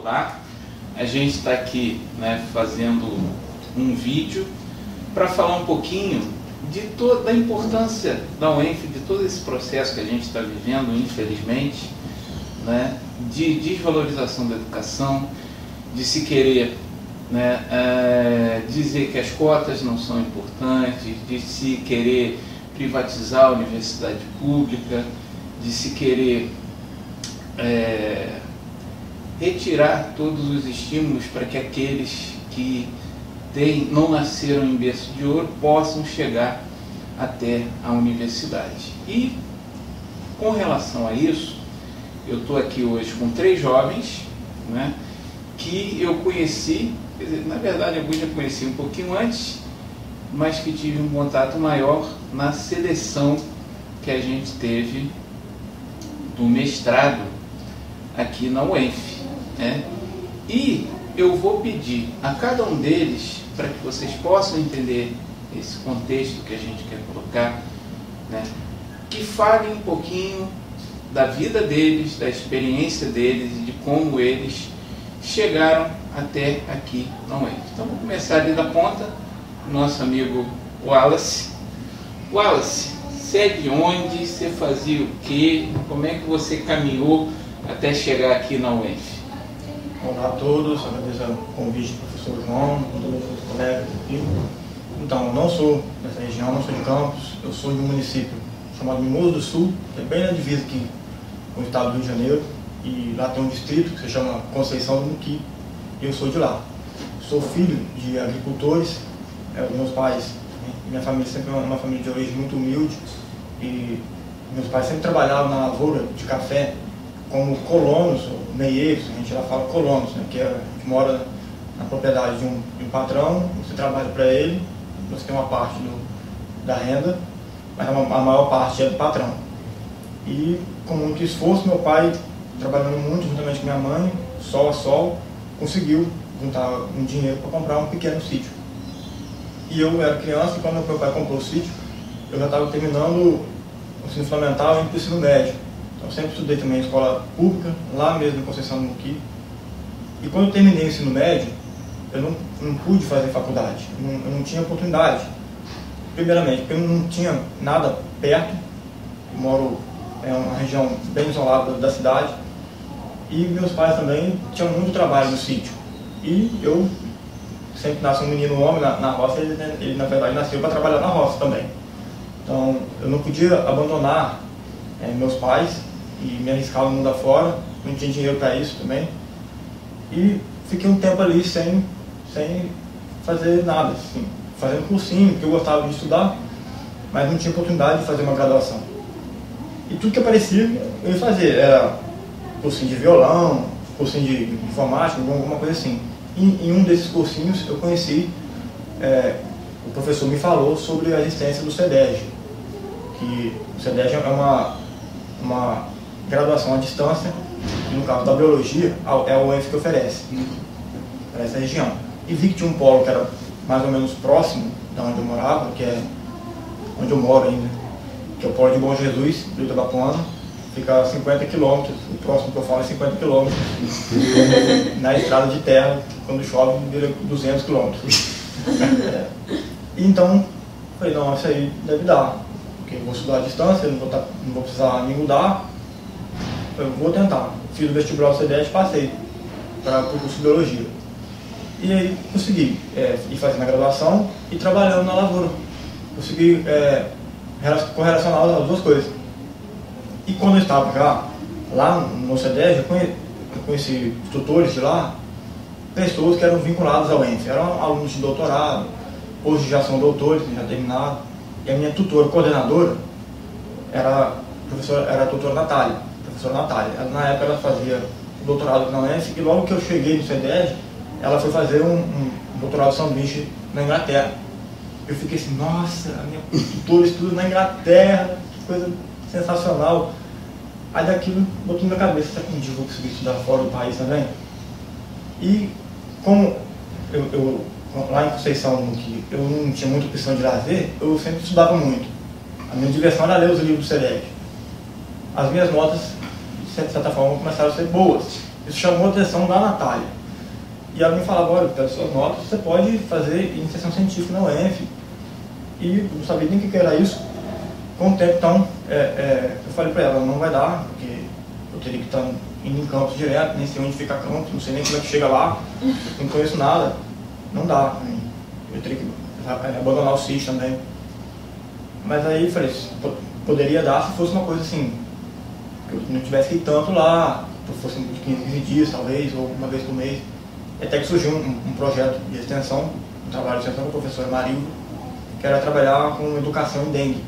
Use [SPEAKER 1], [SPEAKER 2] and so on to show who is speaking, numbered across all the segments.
[SPEAKER 1] Olá, a gente está aqui, né, fazendo um vídeo para falar um pouquinho de toda a importância da UENF, de todo esse processo que a gente está vivendo, infelizmente, né, de desvalorização da educação, de se querer, né, dizer que as cotas não são importantes, de se querer privatizar a universidade pública, de se querer retirar todos os estímulos para que aqueles que não nasceram em berço de ouro possam chegar até a universidade. E com relação a isso, eu estou aqui hoje com 3 jovens, né, que eu conheci, quer dizer, na verdade alguns já conheci um pouquinho antes, mas que tive um contato maior na seleção que a gente teve do mestrado aqui na UENF, né? E eu vou pedir a cada um deles, para que vocês possam entender esse contexto que a gente quer colocar, né, que falem um pouquinho da vida deles, da experiência deles e de como eles chegaram até aqui na UENF. Então vou começar ali da ponta, nosso amigo Wallace. Wallace, você é de onde? Você fazia o quê? Como é que você caminhou até chegar aqui na UENF?
[SPEAKER 2] Olá a todos, agradeço o convite do professor João, todos os meus colegas aqui. Então, eu não sou dessa região, não sou de Campos, eu sou de um município chamado Mimoso do Sul, que é bem na divisa aqui com o estado do Rio de Janeiro, e lá tem um distrito que se chama Conceição do Muqui, e eu sou de lá. Sou filho de agricultores, meus pais, minha família sempre é uma família de origem muito humilde, e meus pais sempre trabalhavam na lavoura de café como colonos, ou meieiros, a gente lá fala colonos, né, que a gente mora na propriedade de um patrão, você trabalha para ele, você tem uma parte da renda, mas a maior parte é do patrão. E com muito esforço, meu pai, trabalhando muito juntamente com minha mãe, sol a sol, conseguiu juntar um dinheiro para comprar um pequeno sítio. E eu era criança, e quando meu pai comprou o sítio, eu já estava terminando o ensino fundamental e indo para o ensino médio. Eu sempre estudei também em escola pública, lá mesmo em Conceição do Muqui. E quando eu terminei o ensino médio, eu não pude fazer faculdade, eu não tinha oportunidade. Primeiramente, porque eu não tinha nada perto, eu moro em uma região bem isolada da cidade, e meus pais também tinham muito trabalho no sítio. E eu sempre nasci um menino homem na roça, ele na verdade nasceu para trabalhar na roça também. Então eu não podia abandonar meus pais e me arriscar no mundo afora, não tinha dinheiro para isso também. E fiquei um tempo ali sem fazer nada, assim, fazendo cursinho, porque eu gostava de estudar, mas não tinha oportunidade de fazer uma graduação. E tudo que aparecia eu ia fazer, era cursinho de violão, cursinho de informática, alguma coisa assim. E em um desses cursinhos eu conheci, o professor me falou sobre a existência do CEDEG, que o CEDEG é uma graduação à distância, que no caso da biologia é a UENF que oferece para essa região. E vi que tinha um polo que era mais ou menos próximo da onde eu morava, que é onde eu moro ainda, que é o polo de Bom Jesus, do Itabapoana, fica a 50 quilômetros, o próximo que eu falo é 50 quilômetros, na estrada de terra, quando chove vira 200 quilômetros. E então, falei, não, isso aí deve dar, porque eu vou estudar à distância, não vou precisar me mudar, eu vou tentar. Fiz o vestibular do CEDES e passei para o curso de biologia. E aí consegui ir fazendo a graduação e trabalhando na lavoura. Consegui correlacionar as duas coisas. E quando eu estava lá no CEDES, eu conheci tutores de lá, pessoas que eram vinculadas ao UENF, eram alunos de doutorado, hoje já são doutores, já terminaram. E a minha tutora, coordenadora, era a doutora Natália, professora Natália. Na época ela fazia o doutorado na UENF e logo que eu cheguei no CEDES, ela foi fazer um doutorado sanduíche na Inglaterra. Eu fiquei assim, nossa, a minha tutora estuda na Inglaterra, que coisa sensacional. Aí daquilo botou na minha cabeça, será que um dia eu vou conseguir estudar fora do país também? E como eu lá em Conceição, que eu não tinha muita opção de lazer, eu sempre estudava muito. A minha diversão era ler os livros do CEDEG. As minhas notas, de certa forma, começaram a ser boas. Isso chamou a atenção da Natália. E ela me falava, olha, pelas suas notas, você pode fazer iniciação científica na UENF. E eu não sabia nem o que era isso. Com o tempo, então, eu falei para ela, não vai dar, porque eu teria que estar indo em campus direto, nem sei onde fica campus, não sei nem como é que chega lá, não conheço nada. Não dá. Eu teria que abandonar o SIS também. Mas aí eu falei, poderia dar se fosse uma coisa assim, que eu não tivesse que ir tanto lá, se fosse de 15 dias talvez, ou uma vez por mês. Até que surgiu um projeto de extensão, um trabalho de extensão com a professora Marilda, que era trabalhar com educação em dengue.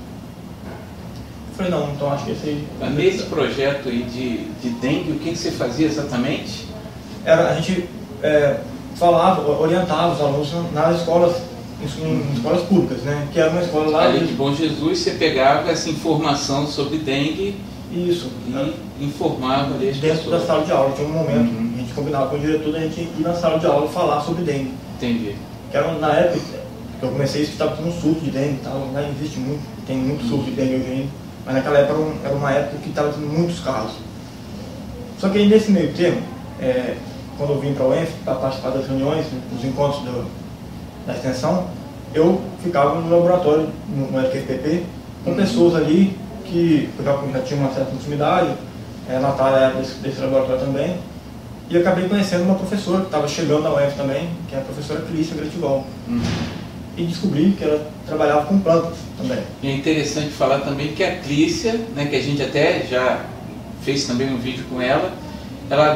[SPEAKER 2] Eu falei, não, então acho que esse aí...
[SPEAKER 1] Nesse projeto aí de dengue, o que você fazia exatamente?
[SPEAKER 2] A gente falava, orientava os alunos nas escolas, em escolas públicas, né? Que era uma escola lá...
[SPEAKER 1] Ali de Bom Jesus, você pegava essa informação sobre dengue.
[SPEAKER 2] Isso.
[SPEAKER 1] E informava ali as
[SPEAKER 2] dentro
[SPEAKER 1] pessoas.
[SPEAKER 2] da sala de aula. Tinha um momento, a gente combinava com o diretor, a gente ir na sala de aula falar sobre dengue.
[SPEAKER 1] Entendi.
[SPEAKER 2] Que era, na época que eu comecei, isso estava tendo um surto de dengue e tal, não existe muito, tem muito surto de dengue hoje ainda, mas naquela época era uma época que estava tendo muitos casos. Só que aí nesse meio termo, quando eu vim para a UENF para participar das reuniões, dos encontros da extensão, eu ficava no laboratório, no LQFPP, com pessoas ali que eu já tinha uma certa intimidade, a Natália era desse laboratório também, e acabei conhecendo uma professora que estava chegando na UENF também, que é a professora Clícia Grativol. E descobri que ela trabalhava com plantas também.
[SPEAKER 1] E é interessante falar também que a Clícia, né, que a gente até já fez também um vídeo com ela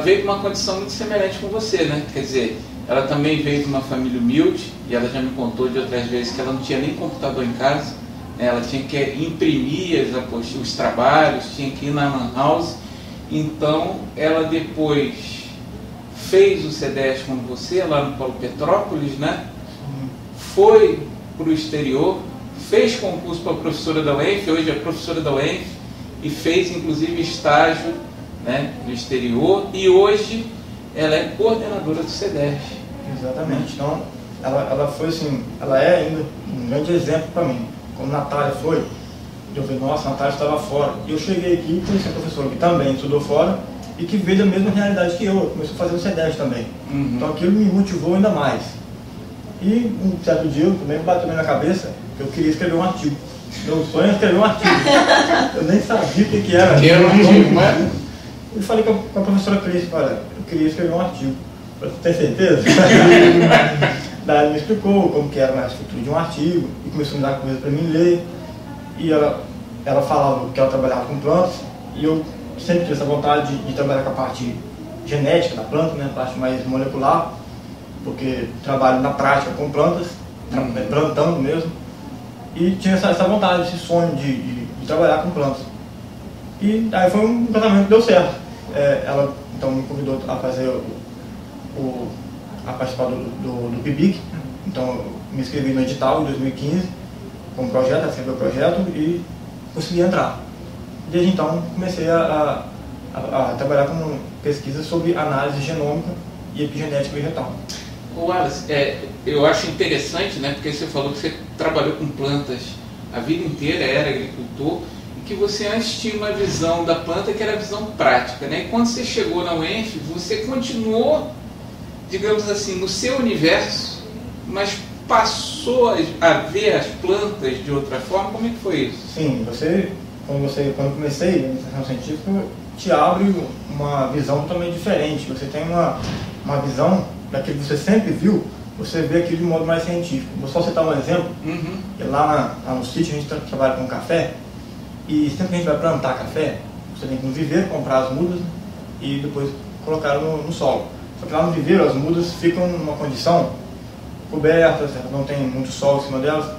[SPEAKER 1] veio com uma condição muito semelhante com você, né? Quer dizer, ela também veio de uma família humilde, e ela já me contou de outras vezes que ela não tinha nem computador em casa, né? Ela tinha que imprimir os trabalhos, tinha que ir na Lan House. Então, ela depois fez o CDES com você, lá no Polo Petrópolis, né? Foi para o exterior, fez concurso para a professora da UENF, hoje é professora da UENF, e fez inclusive estágio, né, no exterior, e hoje ela é coordenadora do CDES.
[SPEAKER 2] Exatamente. Então, ela foi assim, ela é ainda um grande exemplo para mim. Como a Natália foi, eu falei, nossa, a Natália estava fora. E eu cheguei aqui e conheci a professora que também estudou fora e que veio da mesma realidade que eu, começou a fazer o CDES também. Então aquilo me motivou ainda mais. E um certo dia eu também bateu na minha cabeça que eu queria escrever um artigo. Meu sonho é escrever um artigo. Eu nem sabia o que era.
[SPEAKER 1] Que era um artigo, né?
[SPEAKER 2] Eu falei com a professora Cris, olha, eu queria escrever um artigo. Você tem certeza? Daí ela me explicou como que era a estrutura de um artigo e começou a me dar coisa para mim ler. E ela falava que ela trabalhava com plantas e eu sempre tive essa vontade de trabalhar com a parte genética da planta, né, a parte mais molecular, porque trabalho na prática com plantas, plantando mesmo, e tinha essa vontade, esse sonho de trabalhar com plantas. E aí foi um casamento que deu certo. Ela então me convidou a fazer a participar do PIBIC, então eu me inscrevi no edital em 2015 com o projeto, escrevi o projeto e consegui entrar. Desde então comecei a trabalhar com pesquisa sobre análise genômica e epigenética vegetal.
[SPEAKER 1] Wallace, eu acho interessante, né, porque você falou que você trabalhou com plantas a vida inteira, era agricultor, e que você antes tinha uma visão da planta que era a visão prática, né? E quando você chegou na UENF, você continuou, digamos assim, no seu universo, mas passou a ver as plantas de outra forma. Como é que foi isso?
[SPEAKER 2] Sim, quando eu comecei a iniciação científica, te abre uma visão totalmente diferente. Você tem uma visão daquilo que você sempre viu, você vê aquilo de modo mais científico. Vou só citar um exemplo. Lá no sítio a gente trabalha com café, e sempre que a gente vai plantar café, você tem que no viveiro comprar as mudas e depois colocar no solo. Só que lá no viveiro as mudas ficam numa condição cobertas, não tem muito sol em cima delas,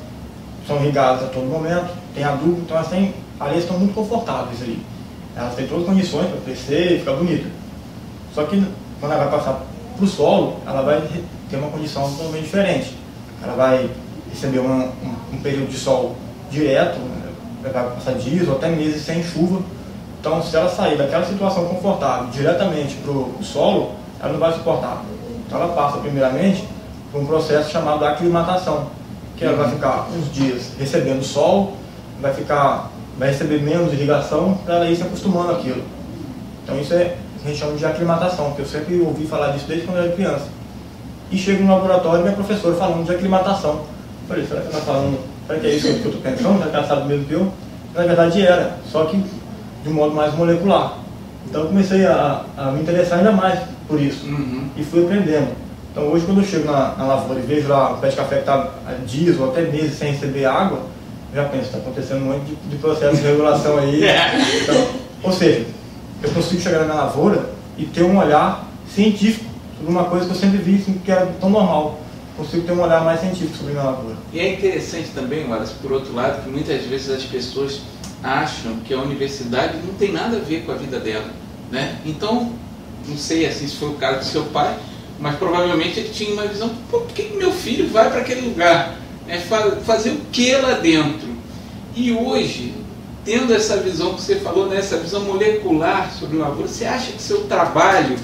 [SPEAKER 2] são irrigadas a todo momento, tem adubo, então elas estão muito confortáveis ali. Elas têm todas as condições para crescer e ficar bonita. Só que quando ela vai passar para o solo, ela vai ter uma condição totalmente diferente. Ela vai receber um período de sol direto, vai passar dias ou até meses sem chuva. Então, se ela sair daquela situação confortável diretamente para o solo, ela não vai suportar. Então, ela passa primeiramente por um processo chamado aclimatação, que ela vai ficar uns dias recebendo sol, vai receber menos irrigação para ela ir se acostumando àquilo. Então, isso é que a gente chama de aclimatação, que eu sempre ouvi falar disso desde quando eu era criança. E chego no laboratório e minha professora falando de aclimatação. Eu falei, será que ela está falando, será que é isso que eu estou pensando? Será que ela sabe mesmo que eu? Na verdade era, só que de um modo mais molecular. Então eu comecei a me interessar ainda mais por isso, e fui aprendendo. Então hoje quando eu chego na lavoura e vejo lá o pé de café que está há dias ou até meses sem receber água, eu já penso, está acontecendo um monte de processo de regulação aí. Então, ou seja, eu consigo chegar na minha lavoura e ter um olhar científico sobre uma coisa que eu sempre vi assim, que era tão normal. Consigo ter um olhar mais científico sobre a minha lavoura.
[SPEAKER 1] E é interessante também, Wallace, por outro lado, que muitas vezes as pessoas acham que a universidade não tem nada a ver com a vida dela, né? Então, não sei assim se foi o caso do seu pai, mas provavelmente ele tinha uma visão, por que meu filho vai para aquele lugar? Fazer o que lá dentro? E hoje, tendo essa visão que você falou, né, essa visão molecular sobre lavoura, você acha que seu trabalho,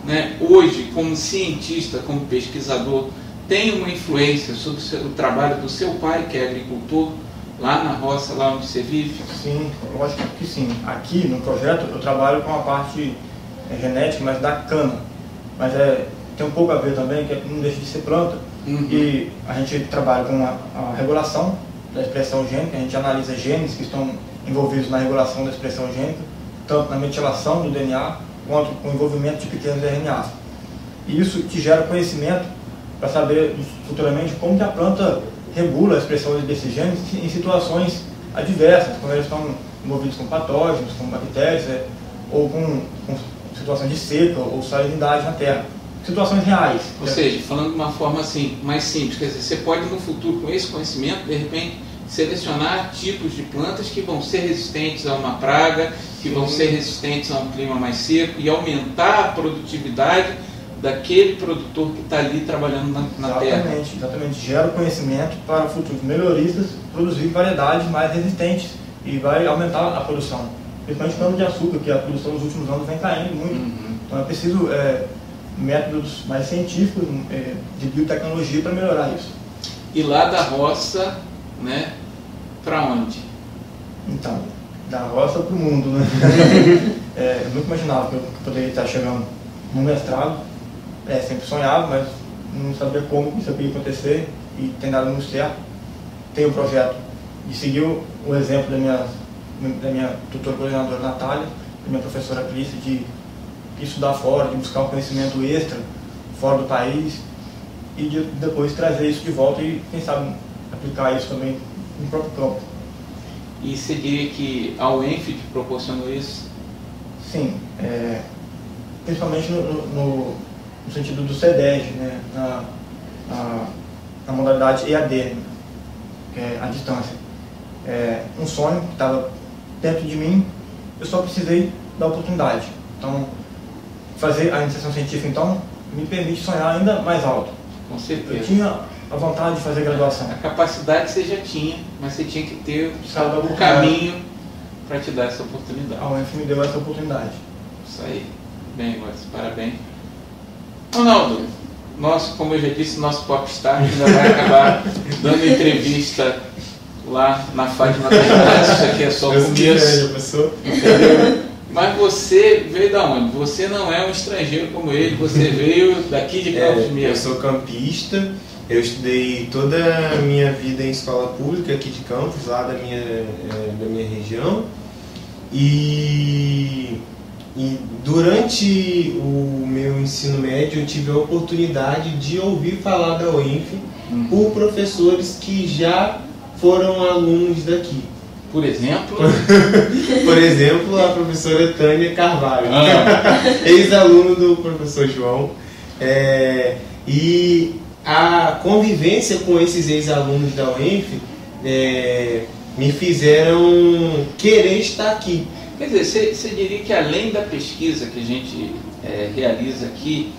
[SPEAKER 1] né, hoje, como cientista, como pesquisador, tem uma influência sobre o trabalho do seu pai, que é agricultor, lá na roça, lá onde você vive?
[SPEAKER 2] Sim, lógico que sim. Aqui no projeto eu trabalho com a parte genética, mas da cana. Mas tem um pouco a ver também, que não deixa de ser planta. E a gente trabalha com a regulação da expressão gênica, a gente analisa genes que estão envolvidos na regulação da expressão gênica, tanto na metilação do DNA, quanto com o envolvimento de pequenos RNAs. E isso te gera conhecimento para saber futuramente como que a planta regula a expressão desses genes em situações adversas, quando eles estão envolvidos com patógenos, com bactérias, ou com situações de seca ou salinidade na terra. Situações reais.
[SPEAKER 1] Ou seja, falando de uma forma assim, mais simples, quer dizer, você pode no futuro, com esse conhecimento, de repente, selecionar tipos de plantas que vão ser resistentes a uma praga, que vão ser resistentes a um clima mais seco e aumentar a produtividade daquele produtor que está ali trabalhando na terra.
[SPEAKER 2] Exatamente. Gera conhecimento para futuros melhoristas produzir variedades mais resistentes e vai aumentar a produção. Principalmente cana de açúcar, que a produção nos últimos anos vem caindo muito. Então é preciso métodos mais científicos de biotecnologia para melhorar isso.
[SPEAKER 1] E lá da roça, né, para onde?
[SPEAKER 2] Então, da roça para o mundo, né? Eu nunca imaginava que eu poderia estar chegando no mestrado. Sempre sonhava, mas não sabia como isso ia acontecer e tem dado muito certo. Tenho o projeto de seguir o exemplo da minha tutora coordenadora Natália, da minha professora Clícia, de estudar fora, de buscar um conhecimento extra fora do país e de depois trazer isso de volta e, quem sabe, aplicar isso também no próprio campo.
[SPEAKER 1] E você diria que a UENF te proporcionou isso?
[SPEAKER 2] Sim, principalmente no sentido do CEDEG, né, na modalidade EAD, né, que é a distância. Um sonho que estava dentro de mim, eu só precisei da oportunidade. Então, fazer a iniciação científica, então, me permite sonhar ainda mais alto.
[SPEAKER 1] Com certeza.
[SPEAKER 2] Eu tinha a vontade de fazer graduação.
[SPEAKER 1] A capacidade você já tinha, mas você tinha que ter o caminho para te dar essa oportunidade.
[SPEAKER 2] A UENF me deu essa oportunidade.
[SPEAKER 1] Isso aí. Bem, Wallace, parabéns. Ronaldo, como eu já disse, nosso popstar ainda vai acabar dando entrevista lá na Fátima Bernardes. Isso aqui é só o começo. Mas você veio da onde? Você não é um estrangeiro como ele, você veio daqui de Campos mesmo.
[SPEAKER 3] Eu sou campista, eu estudei toda a minha vida em escola pública aqui de Campos, lá da minha região. E durante o meu ensino médio eu tive a oportunidade de ouvir falar da UENF por professores que já foram alunos daqui.
[SPEAKER 1] Por exemplo?
[SPEAKER 3] Por exemplo, a professora Tânia Carvalho, ex-aluno do professor João. E a convivência com esses ex-alunos da UENF me fizeram querer estar aqui.
[SPEAKER 1] Quer dizer, você diria que além da pesquisa que a gente realiza aqui,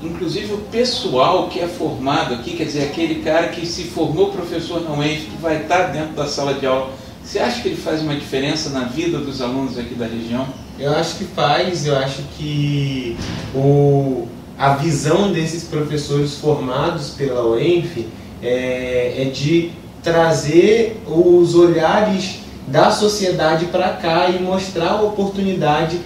[SPEAKER 1] inclusive o pessoal que é formado aqui, quer dizer, aquele cara que se formou professor na UENF, que vai estar dentro da sala de aula, você acha que ele faz uma diferença na vida dos alunos aqui da região?
[SPEAKER 3] Eu acho que faz, eu acho que a visão desses professores formados pela UENF é de trazer os olhares da sociedade para cá e mostrar a oportunidade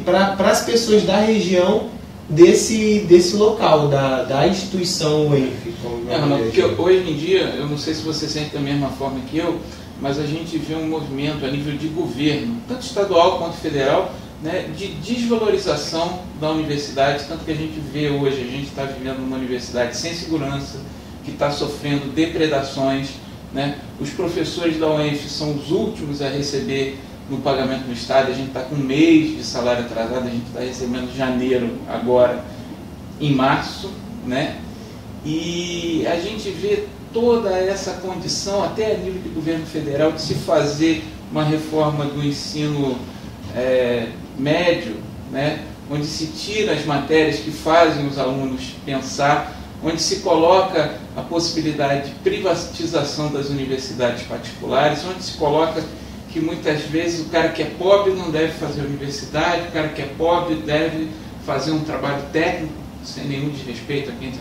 [SPEAKER 3] para as pessoas da região desse local, da instituição UENF.
[SPEAKER 1] Porque hoje em dia, eu não sei se você sente da mesma forma que eu, mas a gente vê um movimento a nível de governo, tanto estadual quanto federal, né, de desvalorização da universidade, tanto que a gente vê hoje, a gente está vivendo numa universidade sem segurança, que está sofrendo depredações, né? Os professores da UENF são os últimos a receber no pagamento do Estado, a gente está com um mês de salário atrasado, a gente está recebendo janeiro agora, em março, né? E a gente vê toda essa condição, até a nível de governo federal, de se fazer uma reforma do ensino médio, né? Onde se tira as matérias que fazem os alunos pensar, onde se coloca a possibilidade de privatização das universidades particulares, onde se coloca que muitas vezes o cara que é pobre não deve fazer universidade, o cara que é pobre deve fazer um trabalho técnico, sem nenhum desrespeito a quem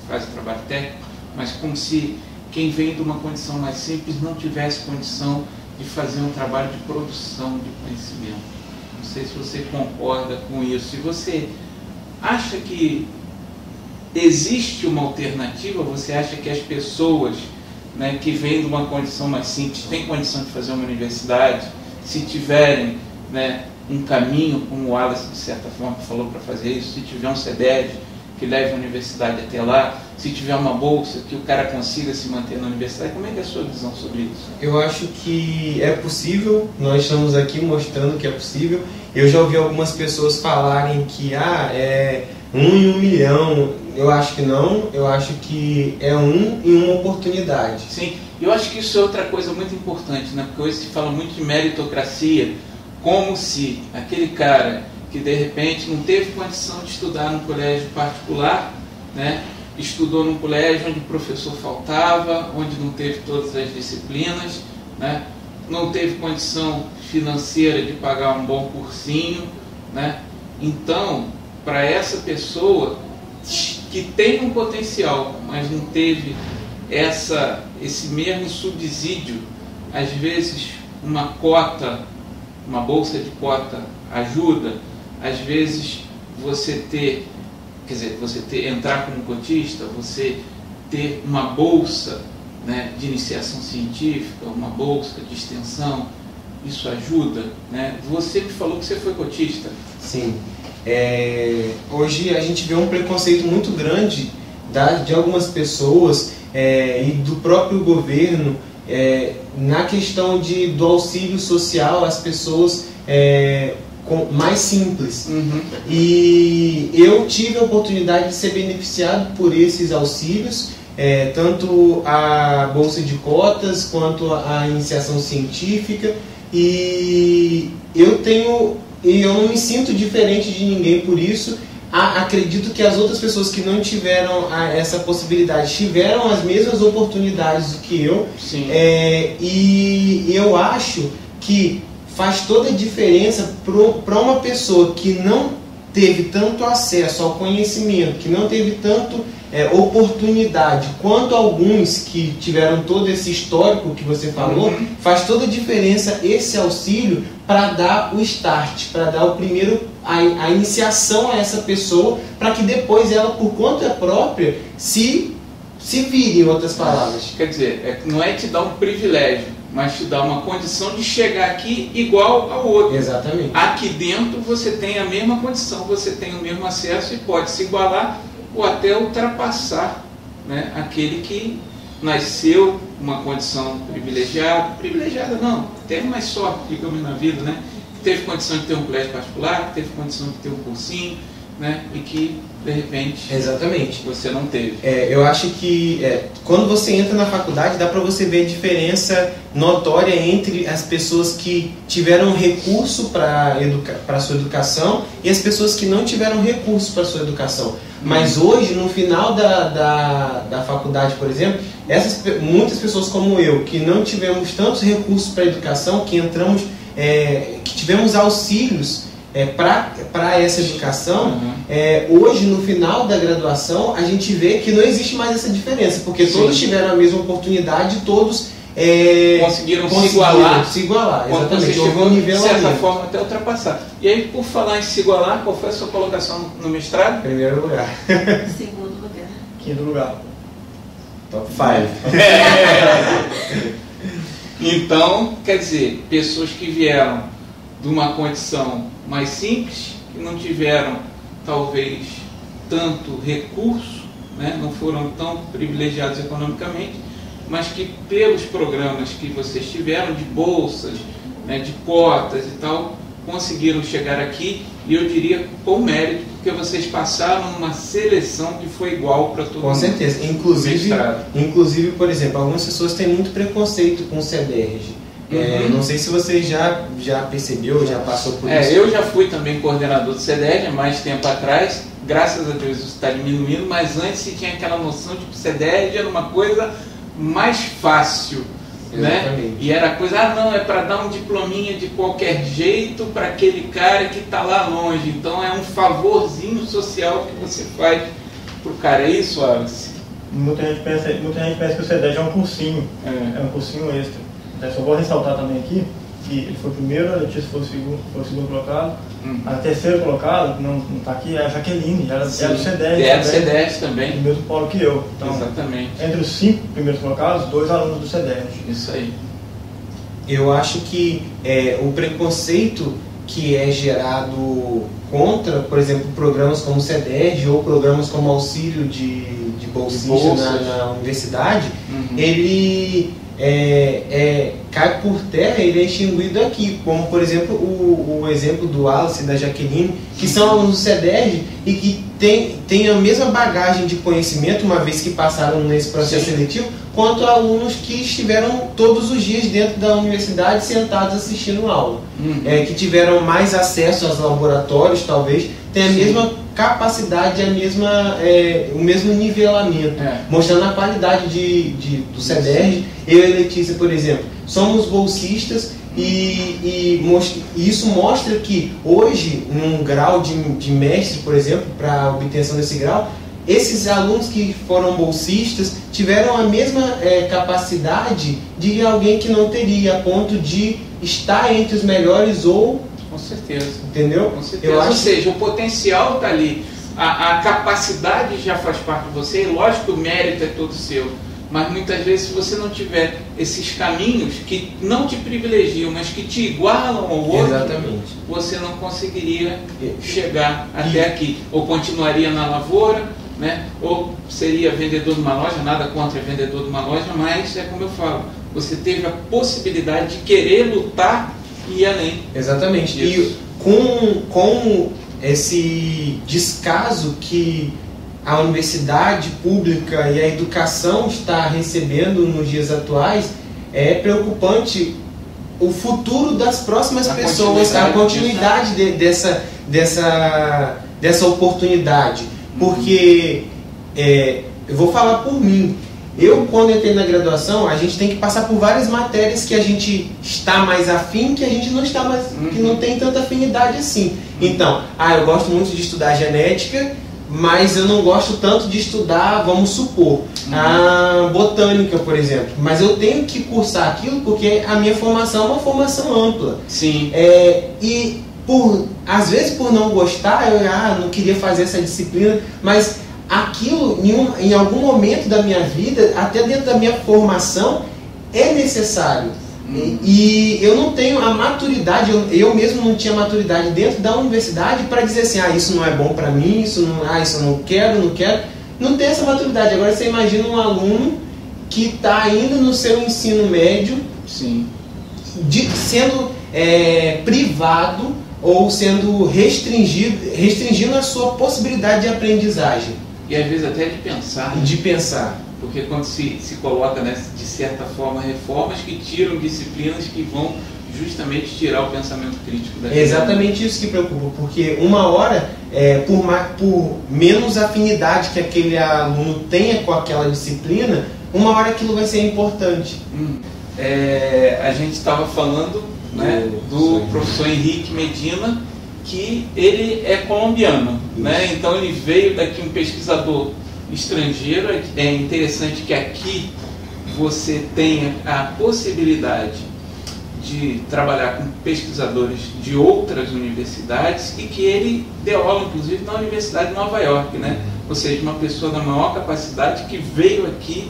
[SPEAKER 1] faz o trabalho técnico, mas como se quem vem de uma condição mais simples não tivesse condição de fazer um trabalho de produção de conhecimento. Não sei se você concorda com isso. Se você acha que existe uma alternativa, você acha que as pessoas, né, que vêm de uma condição mais simples têm condição de fazer uma universidade, se tiverem, né, um caminho, como o Wallace de certa forma falou para fazer isso, se tiver um CEDED que leve a universidade até lá, se tiver uma bolsa que o cara consiga se manter na universidade, como é que é a sua visão sobre isso?
[SPEAKER 3] Eu acho que é possível, nós estamos aqui mostrando que é possível. Eu já ouvi algumas pessoas falarem que é 1 em 1 milhão, eu acho que não, eu acho que é 1 em 1 oportunidade.
[SPEAKER 1] Sim, eu acho que isso é outra coisa muito importante, né? Porque hoje se fala muito de meritocracia, como se aquele cara que de repente não teve condição de estudar num colégio particular, né, estudou num colégio onde o professor faltava, onde não teve todas as disciplinas, né, não teve condição financeira de pagar um bom cursinho, né, então, para essa pessoa que tem um potencial, mas não teve esse mesmo subsídio, às vezes uma cota, uma bolsa de cota ajuda, às vezes você entrar como cotista, você ter uma bolsa, né, de iniciação científica, uma bolsa de extensão, isso ajuda, né? Você me falou que você foi cotista.
[SPEAKER 3] Sim. Hoje a gente vê um preconceito muito grande de algumas pessoas e do próprio governo na questão do auxílio social às pessoas mais simples.
[SPEAKER 1] Uhum.
[SPEAKER 3] E eu tive a oportunidade de ser beneficiado por esses auxílios, tanto a bolsa de cotas quanto a iniciação científica, e eu não me sinto diferente de ninguém por isso. Acredito que as outras pessoas que não tiveram essa possibilidade tiveram as mesmas oportunidades do que eu.
[SPEAKER 1] Sim.
[SPEAKER 3] E eu acho que faz toda a diferença para uma pessoa que não teve tanto acesso ao conhecimento, que não teve tanto oportunidade, quanto alguns que tiveram todo esse histórico que você falou.
[SPEAKER 1] Uhum.
[SPEAKER 3] Faz toda a diferença esse auxílio para dar o start, para dar a iniciação a essa pessoa, para que depois ela, por conta própria, se vire, em outras palavras.
[SPEAKER 1] Quer dizer, não é te dar um privilégio, mas te dá uma condição de chegar aqui igual ao outro.
[SPEAKER 3] Exatamente.
[SPEAKER 1] Aqui dentro você tem a mesma condição, você tem o mesmo acesso e pode se igualar ou até ultrapassar, né, aquele que nasceu uma condição privilegiada não, teve mais sorte, digamos, na vida, né? Teve condição de ter um colégio particular, teve condição de ter um cursinho, né? E que, de repente,
[SPEAKER 3] exatamente,
[SPEAKER 1] você não teve.
[SPEAKER 3] Eu acho que quando você entra na faculdade, dá para você ver a diferença notória entre as pessoas que tiveram recurso para a sua educação e as pessoas que não tiveram recurso para a sua educação. Mas hoje, no final da faculdade, por exemplo, muitas pessoas como eu, que não tivemos tantos recursos para a educação, que entramos, que tivemos auxílios para essa educação, hoje, no final da graduação, a gente vê que não existe mais essa diferença, porque todos tiveram a mesma oportunidade, todos
[SPEAKER 1] conseguiram se igualar.
[SPEAKER 3] Se igualar,
[SPEAKER 1] Quando
[SPEAKER 3] exatamente.
[SPEAKER 1] você
[SPEAKER 3] Houve
[SPEAKER 1] chegou,
[SPEAKER 3] um
[SPEAKER 1] de
[SPEAKER 3] nivelamento.
[SPEAKER 1] certa forma, até ultrapassar. E aí, por falar em se igualar, qual foi a sua colocação no mestrado?
[SPEAKER 3] Primeiro lugar.
[SPEAKER 4] Segundo lugar.
[SPEAKER 2] Quinto lugar.
[SPEAKER 3] Top 5.
[SPEAKER 1] Então, quer dizer, pessoas que vieram de uma condição mais simples, que não tiveram, talvez, tanto recurso, né? Não foram tão privilegiados economicamente, mas que pelos programas que vocês tiveram, de bolsas, né, de cotas e tal, conseguiram chegar aqui, e eu diria com mérito, porque vocês passaram numa seleção que foi igual para todo mundo.
[SPEAKER 3] Com certeza. Inclusive, por exemplo, algumas pessoas têm muito preconceito com o CEDERJ. Não sei se você já percebeu, já passou por isso.
[SPEAKER 1] Eu já fui também coordenador do CEDERJ há mais tempo atrás, graças a Deus isso está diminuindo, mas antes se tinha aquela noção de que o CEDERJ era uma coisa mais fácil. Né? E era coisa, não, é para dar um diplominha de qualquer jeito para aquele cara que está lá longe. Então é um favorzinho social que você faz pro cara. É isso, Alice?
[SPEAKER 2] Muita gente pensa que o CEDERJ é um cursinho. É um cursinho extra. Eu só vou ressaltar também aqui que ele foi o primeiro, a Letícia foi o segundo colocado. A terceira colocada, que não está aqui, é a Jaqueline, ela é do CEDERJ.
[SPEAKER 1] É do CEDERJ também.
[SPEAKER 2] Do mesmo polo que eu. Então,
[SPEAKER 1] exatamente.
[SPEAKER 2] Entre os 5 primeiros colocados, 2 alunos do CEDERJ.
[SPEAKER 1] Isso aí.
[SPEAKER 3] Eu acho que o preconceito que é gerado contra, por exemplo, programas como o CEDERJ ou programas como auxílio de bolsista na universidade, ele cai por terra, ele é extinguido aqui, como por exemplo o exemplo do Alice e da Jaqueline, que são alunos do CEDERJ e que tem a mesma bagagem de conhecimento, uma vez que passaram nesse processo seletivo, quanto alunos que estiveram todos os dias dentro da universidade sentados assistindo aula, que tiveram mais acesso aos laboratórios, talvez, tem a mesma capacidade, o mesmo nivelamento, mostrando a qualidade do CEDERJ. Eu e a Letícia, por exemplo, somos bolsistas e isso mostra que hoje, num grau de mestre, por exemplo, para a obtenção desse grau, esses alunos que foram bolsistas tiveram a mesma capacidade de alguém que não teria, a ponto de estar entre os melhores ou...
[SPEAKER 1] Com certeza.
[SPEAKER 3] Entendeu?
[SPEAKER 1] Com certeza. Ou seja, o potencial está ali, a capacidade já faz parte de você, e lógico que o mérito é todo seu, mas muitas vezes se você não tiver esses caminhos que não te privilegiam, mas que te igualam ao outro, você não conseguiria chegar até aqui. Ou continuaria na lavoura, né? Ou seria vendedor de uma loja, nada contra vendedor de uma loja, mas é como eu falo, você teve a possibilidade de querer lutar e ir além.
[SPEAKER 3] Exatamente. E com esse descaso que a universidade pública e a educação está recebendo nos dias atuais, é preocupante o futuro das próximas pessoas, a continuidade dessa oportunidade. Porque, eu vou falar por mim, quando entrei na graduação, a gente tem que passar por várias matérias que a gente está mais afim, que a gente não está mais, que não tem tanta afinidade assim. Então, eu gosto muito de estudar genética, mas eu não gosto tanto de estudar, vamos supor, a botânica, por exemplo. Mas eu tenho que cursar aquilo porque a minha formação é uma formação ampla.
[SPEAKER 1] Sim.
[SPEAKER 3] E às vezes por não gostar, eu não queria fazer essa disciplina, mas aquilo em algum momento da minha vida, até dentro da minha formação, é necessário. E eu não tenho a maturidade, eu mesmo não tinha maturidade dentro da universidade para dizer assim, isso não é bom para mim, isso eu não quero. Não tem essa maturidade. Agora você imagina um aluno que está ainda no seu ensino médio, sendo privado ou sendo restringindo a sua possibilidade de aprendizagem.
[SPEAKER 1] E às vezes até de pensar. Né?
[SPEAKER 3] De pensar.
[SPEAKER 1] Porque quando se coloca, né, de certa forma, reformas que tiram disciplinas que vão justamente tirar o pensamento crítico da gente.
[SPEAKER 3] É exatamente isso que preocupa, porque uma hora, por menos afinidade que aquele aluno tenha com aquela disciplina, uma hora aquilo vai ser importante.
[SPEAKER 1] A gente estava falando, né, do professor Henrique Medina, que ele é colombiano, né? Então ele veio daqui, um pesquisador estrangeiro. É interessante que aqui você tenha a possibilidade de trabalhar com pesquisadores de outras universidades e que ele dê aula, inclusive, na Universidade de Nova York, né? Ou seja, uma pessoa da maior capacidade que veio aqui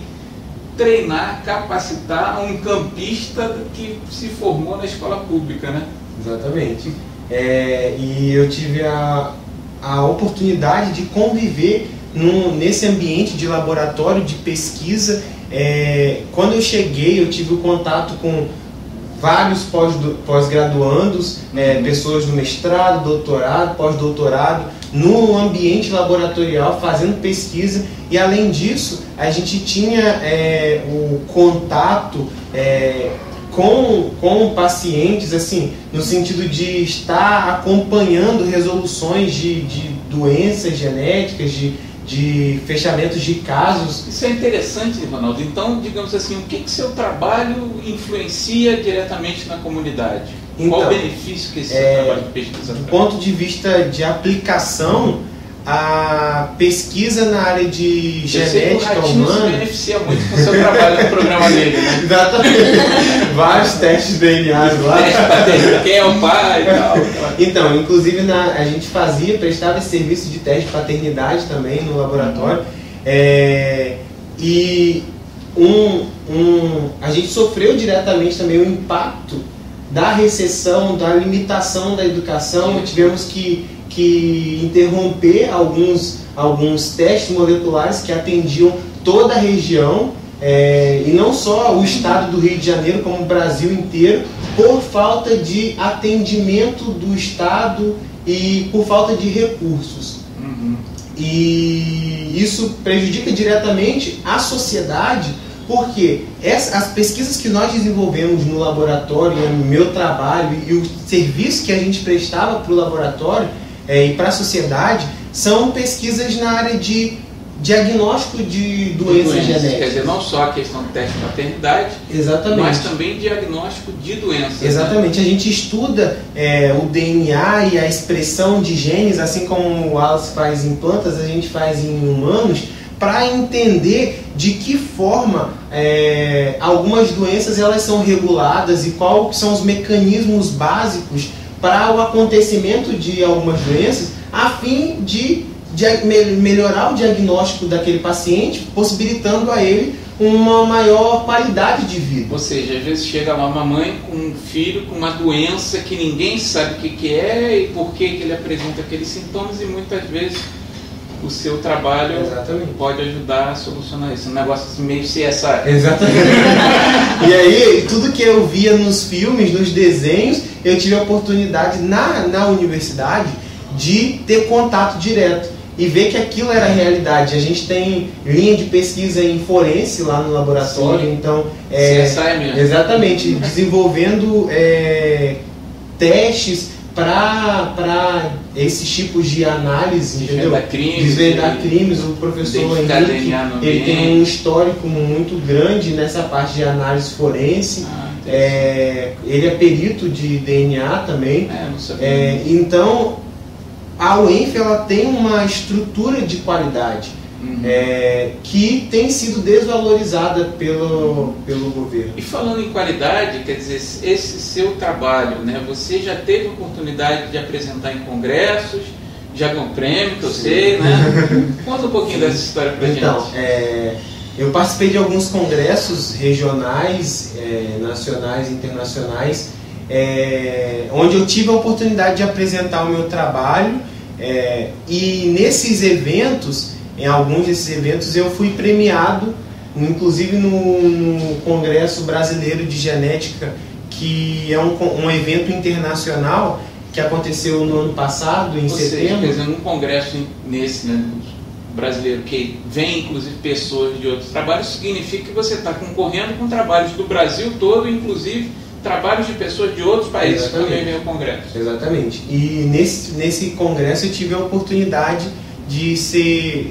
[SPEAKER 1] treinar, capacitar um campista que se formou na escola pública, né?
[SPEAKER 3] Exatamente. E eu tive a oportunidade de conviver nesse ambiente de laboratório de pesquisa. Quando eu cheguei, eu tive o contato com vários pós-graduandos, pessoas do mestrado, doutorado, pós-doutorado, no ambiente laboratorial, fazendo pesquisa. E além disso, a gente tinha o contato com pacientes, assim, no sentido de estar acompanhando resoluções de doenças genéticas, de fechamentos de casos.
[SPEAKER 1] Isso é interessante, Ronaldo. Então, digamos assim, o que seu trabalho influencia diretamente na comunidade?
[SPEAKER 3] Então,
[SPEAKER 1] qual o benefício que esse seu trabalho de pesquisa traz?
[SPEAKER 3] Do ponto de vista de aplicação, a pesquisa na área de genética humana...
[SPEAKER 1] se beneficia muito com o seu trabalho no programa dele, né?
[SPEAKER 3] Exatamente. Vários testes de DNA lá.
[SPEAKER 1] Quem é o pai e tal.
[SPEAKER 3] Então, inclusive a gente prestava esse serviço de teste de paternidade também no laboratório. E a gente sofreu diretamente também o impacto da recessão, da limitação da educação. Tivemos que interromper alguns testes moleculares que atendiam toda a região, e não só o estado do Rio de Janeiro, como o Brasil inteiro, por falta de atendimento do estado e por falta de recursos. E isso prejudica diretamente a sociedade, porque as pesquisas que nós desenvolvemos no laboratório, no meu trabalho, e o serviço que a gente prestava para o laboratório e para a sociedade, são pesquisas na área de diagnóstico de doenças genéticas.
[SPEAKER 1] Quer dizer, não só a questão do teste de paternidade,
[SPEAKER 3] exatamente,
[SPEAKER 1] mas também diagnóstico de doenças.
[SPEAKER 3] Exatamente.
[SPEAKER 1] Né?
[SPEAKER 3] A gente estuda o DNA e a expressão de genes, assim como o Wallace faz em plantas, a gente faz em humanos, para entender de que forma algumas doenças elas são reguladas e quais são os mecanismos básicos para o acontecimento de algumas doenças, a fim de melhorar o diagnóstico daquele paciente, possibilitando a ele uma maior qualidade de vida.
[SPEAKER 1] Ou seja, às vezes chega lá uma mãe com um filho com uma doença que ninguém sabe o que é e por que ele apresenta aqueles sintomas, e muitas vezes o seu trabalho pode ajudar a solucionar isso. Um negócio assim, meio CSI.
[SPEAKER 3] Exatamente. E aí, tudo que eu via nos filmes, nos desenhos, eu tive a oportunidade na universidade de ter contato direto e ver que aquilo era realidade. A gente tem linha de pesquisa em forense lá no laboratório. Sim. Então,
[SPEAKER 1] CSI mesmo.
[SPEAKER 3] Exatamente, desenvolvendo testes para esses tipos de análise, desvendar crimes. O professor Henrique, ele tem um histórico muito grande nessa parte de análise forense. Ele é perito de DNA também.
[SPEAKER 1] Não sabia.
[SPEAKER 3] Então, a UENF ela tem uma estrutura de qualidade que tem sido desvalorizada pelo governo.
[SPEAKER 1] E falando em qualidade, quer dizer, esse seu trabalho, né, você já teve oportunidade de apresentar em congressos, já ganhou prêmio, que eu sei, né? Conta um pouquinho dessa história pra gente.
[SPEAKER 3] Então, eu participei de alguns congressos regionais, nacionais e internacionais, onde eu tive a oportunidade de apresentar o meu trabalho, e nesses eventos, em alguns desses eventos, eu fui premiado, inclusive no Congresso Brasileiro de Genética, que é um evento internacional que aconteceu no ano passado, em setembro.
[SPEAKER 1] Quer dizer, num congresso nesse, né, brasileiro, que vem inclusive pessoas de outros trabalhos, significa que você está concorrendo com trabalhos do Brasil todo, inclusive trabalhos de pessoas de outros países que também vêm ao congresso.
[SPEAKER 3] Exatamente. E nesse congresso eu tive a oportunidade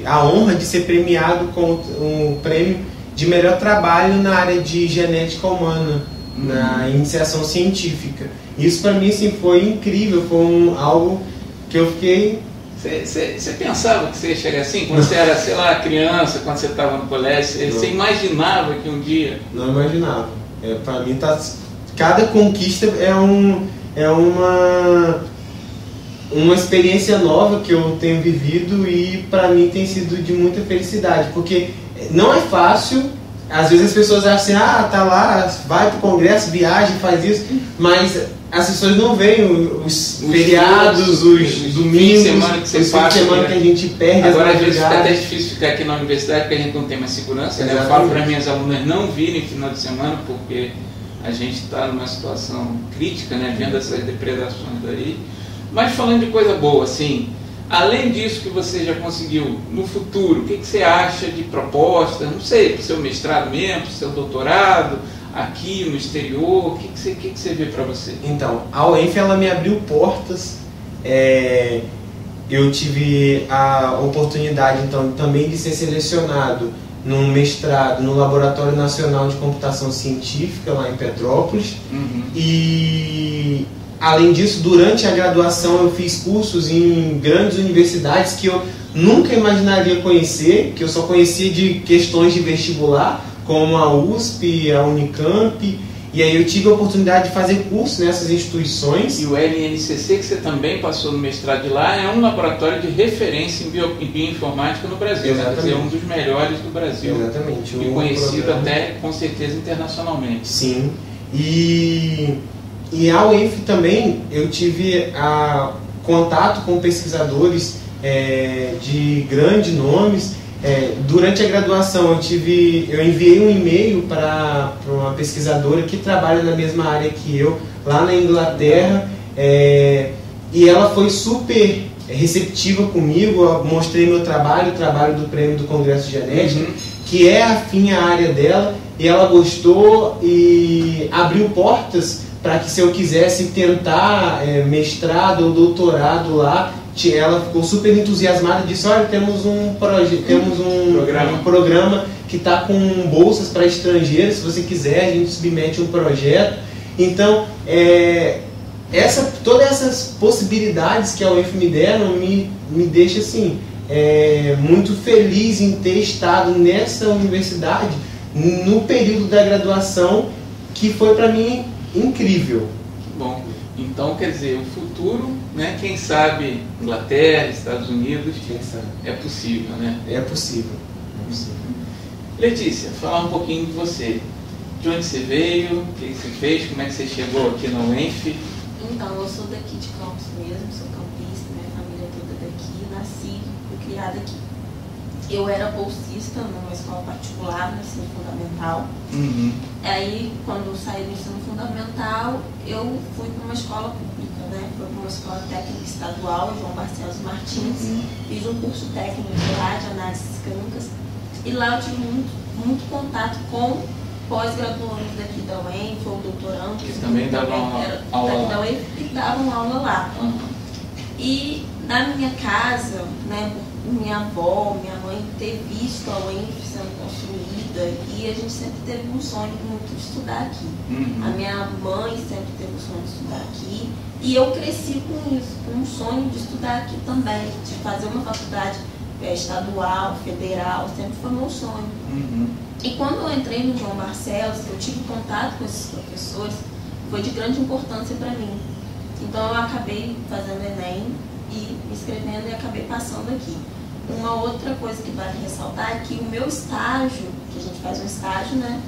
[SPEAKER 3] a honra de ser premiado com um prêmio de melhor trabalho na área de genética humana, na iniciação científica. Isso para mim assim, foi incrível, foi algo que eu fiquei
[SPEAKER 1] Você pensava que você ia chegar assim? Quando você era, sei lá, criança, quando você estava no colégio, você imaginava que um dia...
[SPEAKER 3] Não imaginava. Para mim, cada conquista é uma experiência nova que eu tenho vivido e para mim tem sido de muita felicidade, porque não é fácil. Às vezes as pessoas acham assim, tá lá, vai pro congresso, viaja, faz isso, mas as pessoas não veem os feriados, os domingos, os fins de semana que a gente perde.
[SPEAKER 1] Agora às vezes fica até difícil ficar aqui na universidade porque a gente não tem mais segurança, né? Eu falo para minhas alunas não virem final de semana porque a gente está numa situação crítica, né? Vendo essas depredações daí. Mas falando de coisa boa, assim, além disso que você já conseguiu no futuro, o que você acha de proposta, não sei, para o seu mestrado mesmo, para o seu doutorado, aqui no exterior, o que você vê para você?
[SPEAKER 3] Então, a UENF ela me abriu portas, eu tive a oportunidade então, também de ser selecionado num mestrado no Laboratório Nacional de Computação Científica, lá em Petrópolis, e além disso, durante a graduação eu fiz cursos em grandes universidades que eu nunca imaginaria conhecer, que eu só conhecia de questões de vestibular, como a USP, a Unicamp, e aí eu tive a oportunidade de fazer curso nessas instituições.
[SPEAKER 1] E o LNCC, que você também passou no mestrado de lá, é um laboratório de referência em bioinformática no Brasil, né? Quer dizer, um dos melhores do Brasil.
[SPEAKER 3] Exatamente.
[SPEAKER 1] E conhecido até, com certeza, internacionalmente.
[SPEAKER 3] Sim. E a UENF também, eu tive contato com pesquisadores de grandes nomes. Durante a graduação eu enviei um e-mail para uma pesquisadora que trabalha na mesma área que eu, lá na Inglaterra, e ela foi super receptiva comigo. Eu mostrei meu trabalho, o trabalho do Prêmio do Congresso de Genética, que é afim à área dela, e ela gostou e abriu portas para que, se eu quisesse tentar mestrado ou doutorado lá, ela ficou super entusiasmada e disse: olha, temos um programa que está com bolsas para estrangeiros, se você quiser a gente submete um projeto. Então, todas essas possibilidades que a UENF me deram me deixa assim, muito feliz em ter estado nessa universidade no período da graduação, que foi para mim incrível.
[SPEAKER 1] Bom, então quer dizer, o futuro, né, quem sabe Inglaterra, Estados Unidos, é possível, né?
[SPEAKER 3] É possível.
[SPEAKER 1] Letícia, falar um pouquinho de você. De onde você veio, o que você fez, como é que você chegou aqui na UENF?
[SPEAKER 4] Então, eu sou daqui de Campos mesmo, sou campista, minha família é toda daqui, nasci e fui criada aqui. Eu era bolsista numa escola particular, no ensino fundamental. Aí, quando eu saí do ensino fundamental, eu fui para uma escola pública, né? Fui para uma escola técnica estadual, João Barcelos Martins. Fiz um curso técnico lá de análises clínicas. E lá eu tive muito contato com pós-graduandos daqui da UENF, ou doutorandos.
[SPEAKER 1] Que também davam aula
[SPEAKER 4] daqui da UENF, e davam aula lá. E na minha casa, né, minha avó, minha mãe ter visto a UENF sendo construída, e a gente sempre teve um sonho muito de estudar aqui. A minha mãe sempre teve um sonho de estudar aqui, e eu cresci com isso, com um sonho de estudar aqui também, de fazer uma faculdade estadual, federal, sempre foi meu sonho. E quando eu entrei no João Barcelos, eu tive contato com esses professores, foi de grande importância para mim. Então eu acabei fazendo Enem e me inscrevendo e acabei passando aqui. Uma outra coisa que vale ressaltar é que o meu estágio, que a gente faz um estágio, né,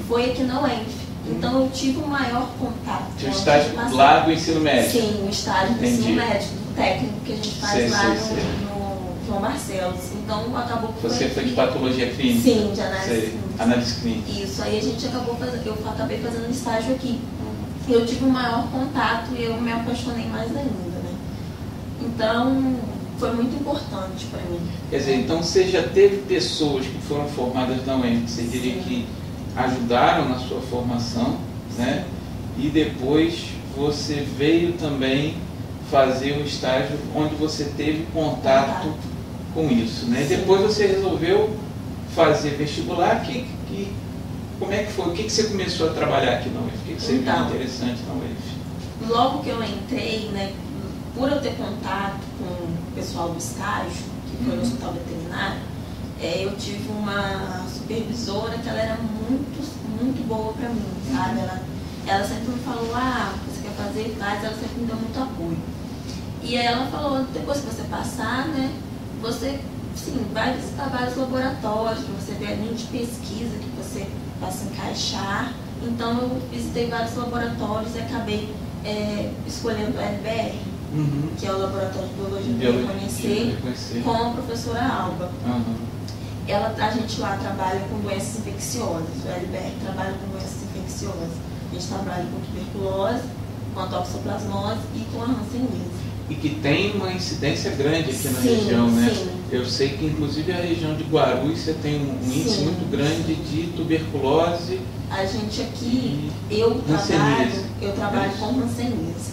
[SPEAKER 4] foi aqui na UENF. Então eu tive um maior contato.
[SPEAKER 1] Tinha um estágio lá do ensino médio?
[SPEAKER 4] Sim, o estágio do ensino médio, do técnico que a gente faz lá no João Barcelos. Então acabou que
[SPEAKER 1] você foi de patologia clínica?
[SPEAKER 4] Sim, de análise clínica.
[SPEAKER 1] Análise clínica.
[SPEAKER 4] Isso, aí a gente eu acabei fazendo estágio aqui. Eu tive um maior contato e eu me apaixonei mais ainda, né? Então, foi muito importante para mim.
[SPEAKER 1] Quer dizer, então você já teve pessoas que foram formadas na UENF, você diria que ajudaram na sua formação, né? E depois você veio também fazer um estágio onde você teve contato com isso, né? Depois você resolveu fazer vestibular, como é que foi? O que você começou a trabalhar aqui na UENF? O que você viu interessante na UENF?
[SPEAKER 4] Logo que eu entrei, né, por eu ter contato com o pessoal do estágio, que foi no hospital veterinário, eu tive uma supervisora que ela era muito boa para mim, sabe? Ela sempre me falou, você quer fazer, faz, ela sempre me deu muito apoio. E aí ela falou, depois que você passar, né, você, sim, vai visitar vários laboratórios, para você ver a linha de pesquisa que você vai se encaixar. Então eu visitei vários laboratórios e acabei escolhendo o LBR, que é o Laboratório de Biologia do Reconhecer, com a professora Alba. A gente lá trabalha com doenças infecciosas, o LBR trabalha com doenças infecciosas. A gente trabalha com tuberculose, com a toxoplasmose e com a hanseníase.
[SPEAKER 1] E que tem uma incidência grande aqui na região, né?
[SPEAKER 4] Sim.
[SPEAKER 1] Eu sei que inclusive a região de Guarulhos você tem um índice muito grande de tuberculose.
[SPEAKER 4] A gente aqui, eu trabalho com hanseníase,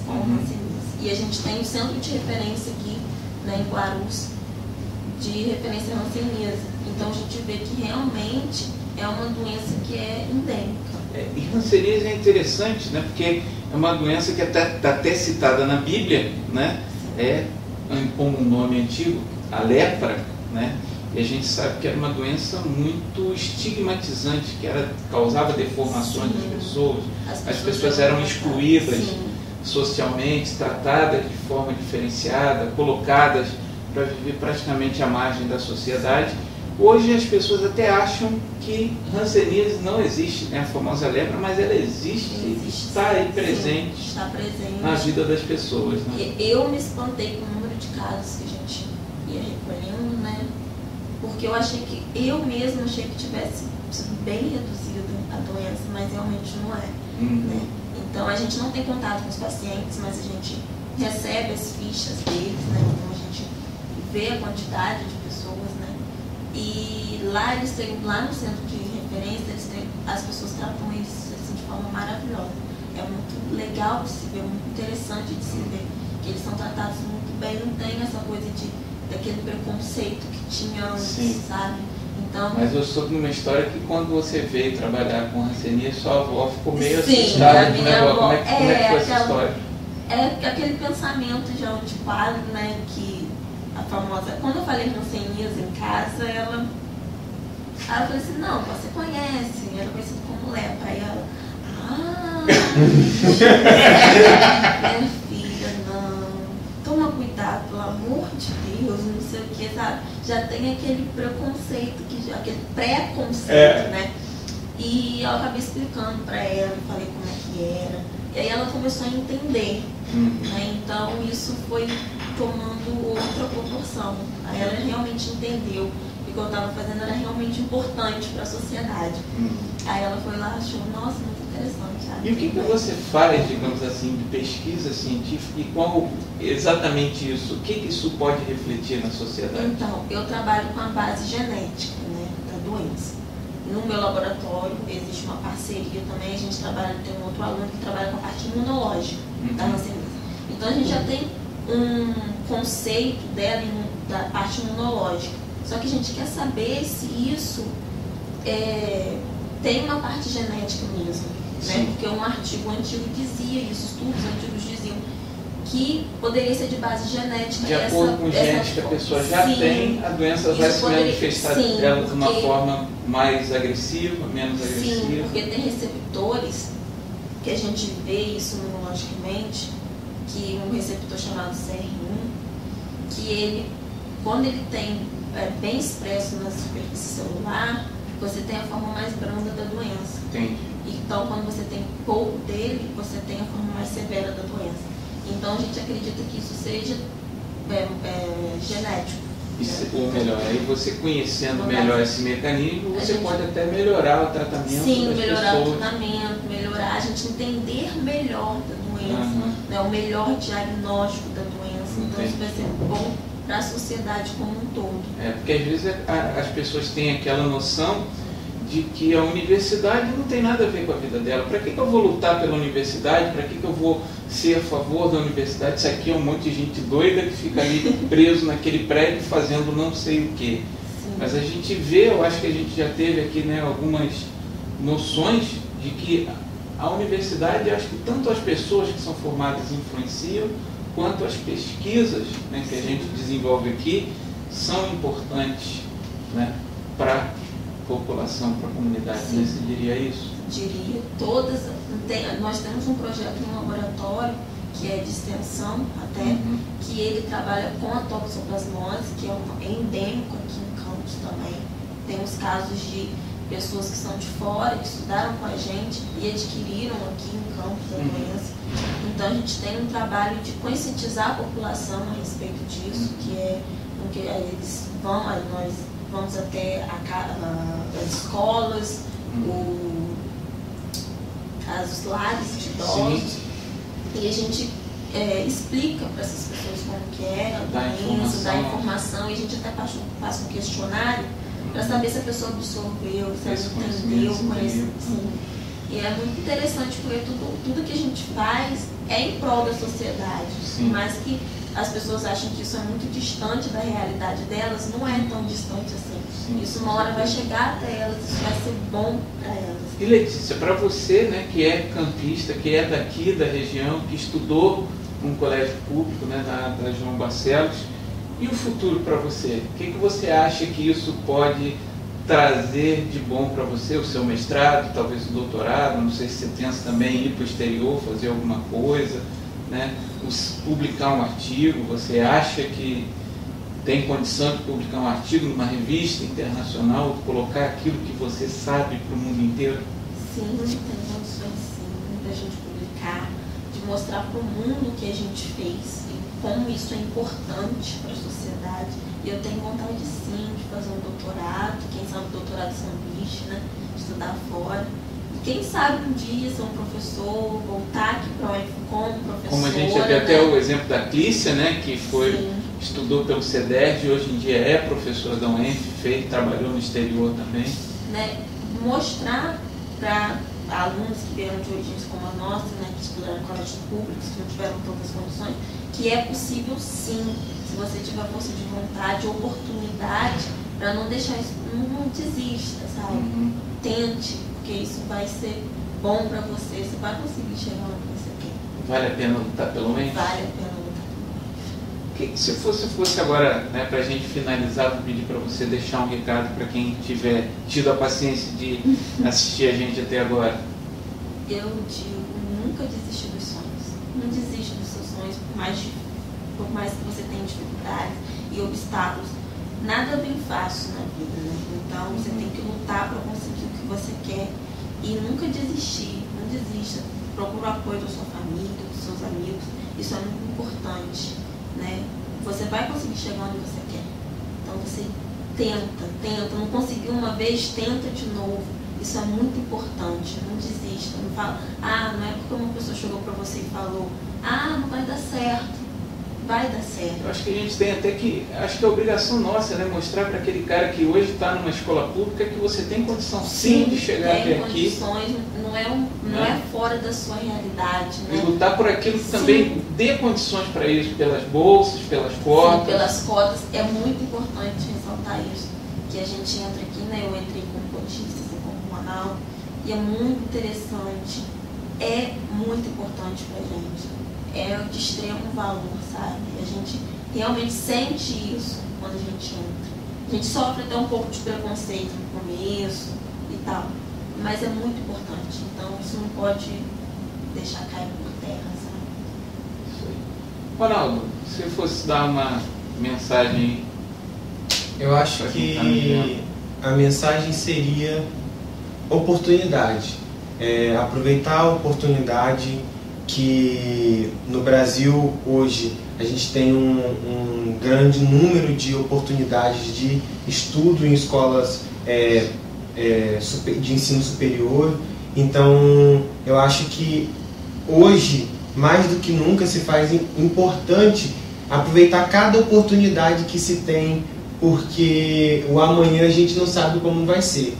[SPEAKER 4] E a gente tem um centro de referência aqui, né, em Guarulhos, de referência à hanseníase. Então a gente vê que realmente é uma doença que é endêmica.
[SPEAKER 1] E hanseníase é interessante, né? Porque é uma doença que está até citada na Bíblia, né? Como um nome antigo, a lepra, né? E a gente sabe que era uma doença muito estigmatizante, que causava deformações das pessoas. As pessoas eram excluídas socialmente, tratadas de forma diferenciada, colocadas para viver praticamente à margem da sociedade. Hoje as pessoas até acham que hanseníase não existe, né? A famosa lepra, mas ela existe, está aí presente,
[SPEAKER 4] está presente
[SPEAKER 1] na vida das pessoas. Né?
[SPEAKER 4] Eu me espantei com o número de casos que a gente ia recolhendo, né? Porque eu mesma achei que tivesse sido bem reduzida a doença, mas realmente não é. Né? Então a gente não tem contato com os pacientes, mas a gente recebe as fichas deles, né? Então a gente vê a quantidade de pessoas, né? E lá no centro de referência, as pessoas tratam eles assim, de forma maravilhosa. É muito legal de se ver, muito interessante de se ver, que eles são tratados muito bem, não tem essa coisa daquele preconceito que tinha antes, sabe? Então,
[SPEAKER 1] mas eu soube numa história que quando você veio trabalhar com hanseníase, sua avó ficou meio assustada. Como é que foi essa história?
[SPEAKER 4] É aquele pensamento já antiquado, né, que a famosa... Quando eu falei hanseníase em casa, ela falou assim, não, você conhece, era conhecido como lepra. Aí ela, minha filha, não, toma cuidado, pelo amor de Deus, não sei o que, sabe? Já tem aquele preconceito, aquele pré-conceito, né? E eu acabei explicando para ela, falei como é que era. E aí ela começou a entender, né? Então isso foi tomando outra proporção. Aí ela realmente entendeu que o que eu estava fazendo era realmente importante para a sociedade. Aí ela foi lá, achou, nossa, muito interessante. Sabe?
[SPEAKER 1] E o que você faz, digamos assim, de pesquisa científica e qual exatamente isso? O que isso pode refletir na sociedade?
[SPEAKER 4] Então, eu trabalho com a base genética, né, da doença. No meu laboratório existe uma parceria também, a gente tem um outro aluno que trabalha com a parte imunológica da hanseníase. Então a gente já tem um conceito dela da parte imunológica. Só que a gente quer saber se isso tem uma parte genética mesmo, né? Porque um artigo antigo dizia isso, estudos antigos diziam que poderia ser de base genética.
[SPEAKER 1] De acordo com o genes que a pessoa já tem, a doença vai se manifestar dela de uma forma mais agressiva, menos agressiva.
[SPEAKER 4] Sim, porque tem receptores que a gente vê isso imunologicamente, que um receptor chamado CR1, que ele, quando ele tem bem expresso na superfície celular, você tem a forma mais branda da doença.
[SPEAKER 1] Entendi. Então,
[SPEAKER 4] quando você tem pouco dele, você tem a forma mais severa da doença. Então, a gente acredita que isso seja genético.
[SPEAKER 1] Ou melhor, aí você conhecendo melhor esse mecanismo, você pode até melhorar o tratamento.
[SPEAKER 4] Sim, melhorar o tratamento, melhorar a gente entender melhor da doença, né, o melhor diagnóstico da doença. Então, isso vai ser bom para a sociedade como um todo.
[SPEAKER 1] Porque às vezes as pessoas têm aquela noção de que a universidade não tem nada a ver com a vida dela. Para que eu vou lutar pela universidade? Para que eu vou ser a favor da universidade? Isso aqui é um monte de gente doida que fica ali preso naquele prédio fazendo não sei o quê. Mas a gente vê, eu acho que a gente já teve aqui, né, algumas noções de que a universidade, acho que tanto as pessoas que são formadas influenciam, quanto as pesquisas, né, que a gente desenvolve aqui são importantes, né, para a população, para a comunidade. Né? Você diria isso?
[SPEAKER 4] Diria. Nós temos um projeto no laboratório que é de extensão até, que ele trabalha com a toxoplasmose, que é endêmico aqui em Campos também. Temos casos de pessoas que são de fora, que estudaram com a gente e adquiriram aqui em Campos a doença. Então a gente tem um trabalho de conscientizar a população a respeito disso, que é porque eles vão, nós vamos até as escolas, os lares de idosos, e a gente explica para essas pessoas como que é a doença, dá informação, e a gente até passa um questionário para saber se a pessoa absorveu, se ela entendeu, conheceu. E é muito interessante porque tudo que a gente faz é em prol da sociedade, mas que as pessoas acham que isso é muito distante da realidade delas, não é tão distante assim. Isso uma hora vai chegar até elas, isso vai ser bom para elas.
[SPEAKER 1] E Letícia, para você, né, que é campista, que é daqui da região, que estudou num colégio público, né, da João Barcelos, e o futuro para você? O que você acha que isso pode trazer de bom para você? O seu mestrado, talvez o doutorado, não sei se você pensa também em ir para o exterior, fazer alguma coisa, né? Publicar um artigo, você acha que tem condição de publicar um artigo numa revista internacional, colocar aquilo que você sabe para o mundo inteiro?
[SPEAKER 4] Sim, tem condições sim, da gente publicar, de mostrar para o mundo o que a gente fez e como isso é importante para a sociedade. E eu tenho vontade sim de fazer um doutorado, quem sabe doutorado de sanduíche, né? Estudar fora. Quem sabe um dia ser um professor, voltar aqui para o UF como professora.
[SPEAKER 1] Como a gente já viu até o exemplo da Clícia, né, que estudou pelo CEDERJ e hoje em dia é professora da UENF, trabalhou no exterior também.
[SPEAKER 4] Né, mostrar para alunos que vieram de origens como a nossa, né, que estudaram em colégios públicos, que não tiveram tantas condições, que é possível sim, se você tiver força de vontade, oportunidade, para não deixar isso, não desista, sabe? Tente. Porque isso vai ser bom para você, você vai conseguir chegar onde você quer.
[SPEAKER 1] Vale a pena lutar pelo menos?
[SPEAKER 4] Vale a pena lutar pelo menos.
[SPEAKER 1] Se fosse agora, né, para a gente finalizar, vou pedir para você deixar um recado para quem tiver tido a paciência de assistir a gente até agora.
[SPEAKER 4] Eu digo, nunca desista dos sonhos. Não desista dos seus sonhos, por mais que você tenha dificuldades e obstáculos. Nada vem fácil na vida, né? Então você tem que lutar para conseguir o que você quer e nunca desistir, não desista. Procura o apoio da sua família, dos seus amigos, isso é muito importante, né? Você vai conseguir chegar onde você quer. Então você tenta, não conseguiu uma vez, tenta de novo. Isso é muito importante, não desista, não fala, não é porque uma pessoa chegou para você e falou, não vai dar certo. Vai dar certo.
[SPEAKER 1] Eu acho que a gente tem até que, acho que é obrigação nossa, né, mostrar para aquele cara que hoje está numa escola pública que você tem condição sim de chegar até aqui.
[SPEAKER 4] Condições, não é fora da sua realidade, né?
[SPEAKER 1] E lutar por aquilo que também dê condições para isso, pelas bolsas, pelas cotas.
[SPEAKER 4] Sim, pelas cotas, é muito importante ressaltar isso, que a gente entra aqui, né, eu entrei como cotista, assim, como Manaus, e é muito interessante, é muito importante para a gente. É de extremo valor, sabe? A gente realmente sente isso quando a gente entra. A gente sofre até um pouco de preconceito no começo e tal, mas é muito importante. Então isso não pode deixar cair por terra, sabe?
[SPEAKER 1] Isso aí. Ronaldo, se fosse dar uma mensagem...
[SPEAKER 3] Eu acho que a mensagem seria oportunidade. Aproveitar a oportunidade que no Brasil hoje a gente tem um grande número de oportunidades de estudo em escolas de ensino superior. Então eu acho que hoje, mais do que nunca, se faz importante aproveitar cada oportunidade que se tem, porque o amanhã a gente não sabe como vai ser.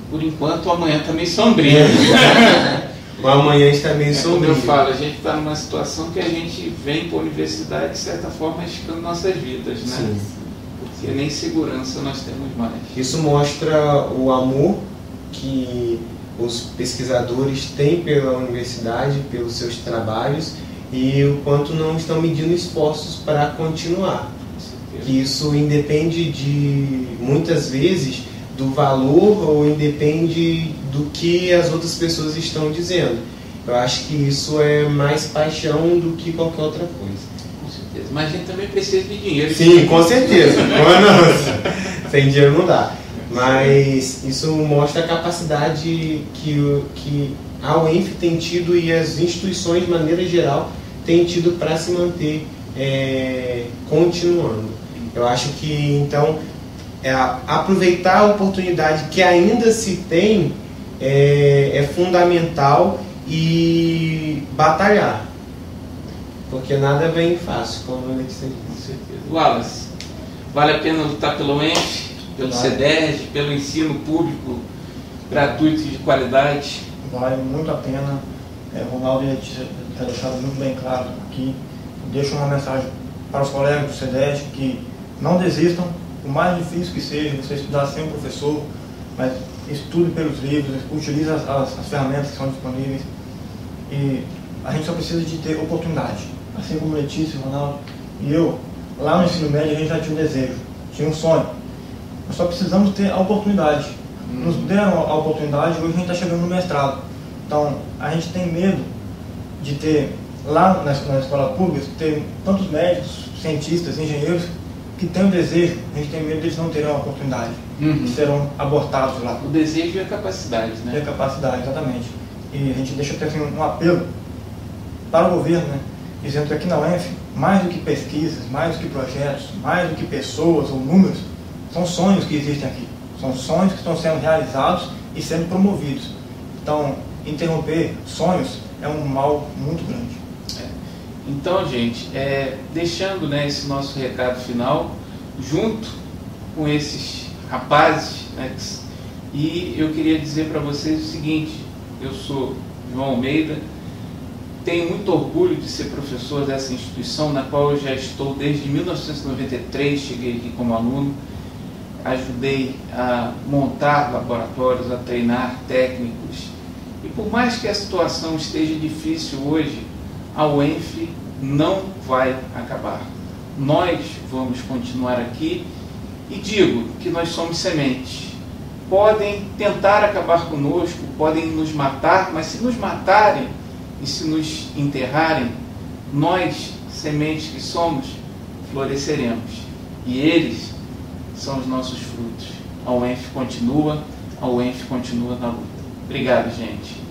[SPEAKER 1] Por enquanto o amanhã está meio sombrio.
[SPEAKER 3] O amanhã está meio sombrio.
[SPEAKER 1] Como eu falo, a gente está numa situação que a gente vem para a universidade, de certa forma, arriscando nossas vidas, né?
[SPEAKER 3] Sim.
[SPEAKER 1] Porque nem segurança nós temos mais.
[SPEAKER 3] Isso mostra o amor que os pesquisadores têm pela universidade, pelos seus trabalhos, e o quanto não estão medindo esforços para continuar. Que isso independe de, muitas vezes, do valor ou independe do que as outras pessoas estão dizendo. Eu acho que isso é mais paixão do que qualquer outra coisa.
[SPEAKER 1] Com certeza. Mas a gente também precisa de dinheiro.
[SPEAKER 3] Sim, com certeza. Sem dinheiro não dá. Mas isso mostra a capacidade que a UENF tem tido e as instituições, de maneira geral, têm tido para se manter continuando. Eu acho que, então, aproveitar a oportunidade que ainda se tem é fundamental e batalhar. Porque nada vem fácil, como a Letícia disse.
[SPEAKER 1] Com certeza. Wallace, vale a pena lutar pelo UENF, pelo CEDERJ, pelo ensino público gratuito e de qualidade?
[SPEAKER 2] Vale muito a pena. Ronaldo já deixado muito bem claro aqui. Deixo uma mensagem para os colegas do CEDERJ que não desistam, o mais difícil que seja, você estudar sem um professor, mas estude pelos livros, utilize as ferramentas que são disponíveis. E a gente só precisa de ter oportunidade. Assim como Letícia, Ronaldo e eu, lá no ensino médio a gente já tinha um desejo, tinha um sonho. Nós só precisamos ter a oportunidade. Nos deram a oportunidade, hoje a gente está chegando no mestrado. Então, a gente tem medo de ter, lá na escola pública, ter tantos médicos, cientistas, engenheiros, que têm o desejo, a gente tem medo de eles não terem a oportunidade, que serão abortados lá.
[SPEAKER 1] O desejo e a capacidade, né?
[SPEAKER 2] E a capacidade, exatamente. E a gente deixa até assim, um apelo para o governo, né? Dizendo que aqui na UENF, mais do que pesquisas, mais do que projetos, mais do que pessoas ou números, são sonhos que existem aqui. São sonhos que estão sendo realizados e sendo promovidos. Então, interromper sonhos é um mal muito grande.
[SPEAKER 1] Então, gente, deixando, né, esse nosso recado final, junto com esses rapazes, né, e eu queria dizer para vocês o seguinte: eu sou João Almeida, tenho muito orgulho de ser professor dessa instituição, na qual eu já estou desde 1993, cheguei aqui como aluno, ajudei a montar laboratórios, a treinar técnicos, e por mais que a situação esteja difícil hoje, a UENF não vai acabar. Nós vamos continuar aqui e digo que nós somos sementes. Podem tentar acabar conosco, podem nos matar, mas se nos matarem e se nos enterrarem, nós, sementes que somos, floresceremos. E eles são os nossos frutos. A UENF continua na luta. Obrigado, gente.